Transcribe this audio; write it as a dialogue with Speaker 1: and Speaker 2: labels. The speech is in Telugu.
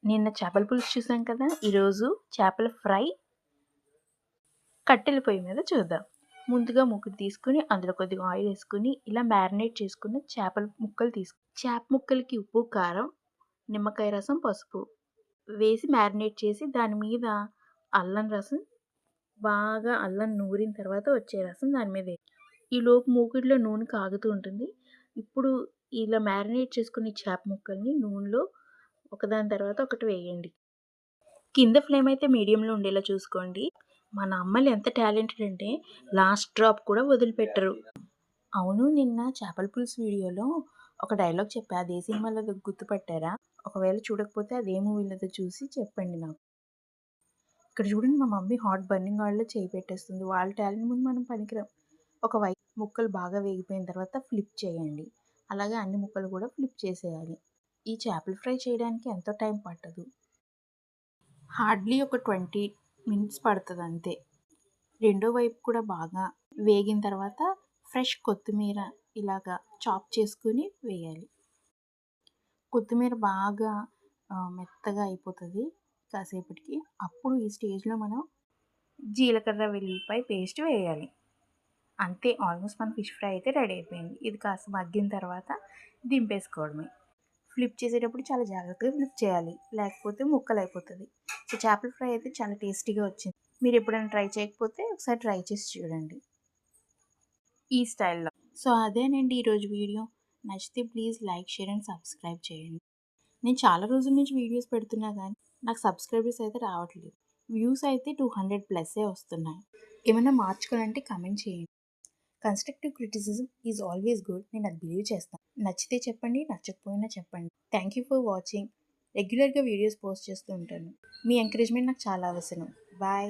Speaker 1: నిన్న చేపల పులుసు చూసాం కదా! ఈరోజు చేపల ఫ్రై కట్టెల పొయ్యి మీద చూద్దాం. ముందుగా మూకుడు తీసుకొని అందులో కొద్దిగా ఆయిల్ ఏసుకొని ఇలా మ్యారినేట్ చేసుకున్న చేపల ముక్కలు చేప ముక్కలకి ఉప్పు, కారం, నిమ్మకాయ రసం, పసుపు వేసి మ్యారినేట్ చేసి దాని మీద అల్లం రసం బాగా అల్లం నూరిన తర్వాత వచ్చే రసం దాని మీద ఈలోపు మూకుడులో నూనె కాగుతూ ఉంటుంది. ఇప్పుడు ఇలా మ్యారినేట్ చేసుకున్న ఈ చేప ముక్కల్ని నూనెలో ఒకదాని తర్వాత ఒకటి వేయండి. కింద ఫ్లేమ్ అయితే మీడియంలో ఉండేలా చూసుకోండి. మన అమ్మలు ఎంత టాలెంటెడ్ అంటే లాస్ట్ డ్రాప్ కూడా వదిలిపెట్టరు. అవును, నిన్న చేపల పులుసు వీడియోలో ఒక డైలాగ్ చెప్పా. అది ఏ సినిమాలోదో గుర్తుపట్టారా? ఒకవేళ చూడకపోతే అది ఏ మూవీలోదో చూసి చెప్పండి నాకు. ఇక్కడ చూడండి, మా మమ్మీ హాట్ బర్నింగ్ ఆయిల్‌లో చేయి పెట్టేస్తుంది. వాళ్ళ టాలెంట్ ముందు మనం పనికిరాం. ఒకవైపు ముక్కలు బాగా వేగిపోయిన తర్వాత ఫ్లిప్ చేయండి. అలాగే అన్ని ముక్కలు కూడా ఫ్లిప్ చేసేయాలి. ఈ చేపల ఫ్రై చేయడానికి ఎంతో టైం పట్టదు. హార్డ్లీ ఒక 20 మినిట్స్ పడుతుంది అంతే. రెండో వైపు కూడా బాగా వేగిన తర్వాత ఫ్రెష్ కొత్తిమీర ఇలాగా చాప్ చేసుకుని వేయాలి. కొత్తిమీర బాగా మెత్తగా అయిపోతుంది కాసేపటికి. అప్పుడు ఈ స్టేజ్లో మనం జీలకర్ర వెల్లుల్లిపాయ పేస్ట్ వేయాలి. అంతే, ఆల్మోస్ట్ మన ఫిష్ ఫ్రై అయితే రెడీ అయిపోయింది. ఇది కాస్త మగ్గిన తర్వాత దింపేసుకోవడమే. ఫ్లిప్ చేసేటప్పుడు చాలా జాగ్రత్తగా ఫ్లిప్ చేయాలి, లేకపోతే ముక్కలు అయిపోతుంది. సో చేపల ఫ్రై అయితే చాలా టేస్టీగా వచ్చింది. మీరు ఎప్పుడైనా ట్రై చేయకపోతే ఒకసారి ట్రై చేసి చూడండి ఈ స్టైల్లో. సో అదేనండి ఈరోజు వీడియో. నచ్చితే please like, share and subscribe చేయండి. నేను చాలా రోజుల నుంచి వీడియోస్ పెడుతున్నా కానీ నాకు సబ్స్క్రైబర్స్ అయితే రావట్లేదు. వ్యూస్ అయితే 200+ వస్తున్నాయి. ఏమైనా మార్చుకోవాలంటే కమెంట్ చేయండి. Constructive criticism is always good. నేను అది బిలీవ్ చేస్తాను. నచ్చితే చెప్పండి, నచ్చకపోయినా చెప్పండి. Thank you for watching. రెగ్యులర్గా వీడియోస్ పోస్ట్ చేస్తూ ఉంటాను. మీ ఎంకరేజ్మెంట్ నాకు చాలా అవసరం. బాయ్.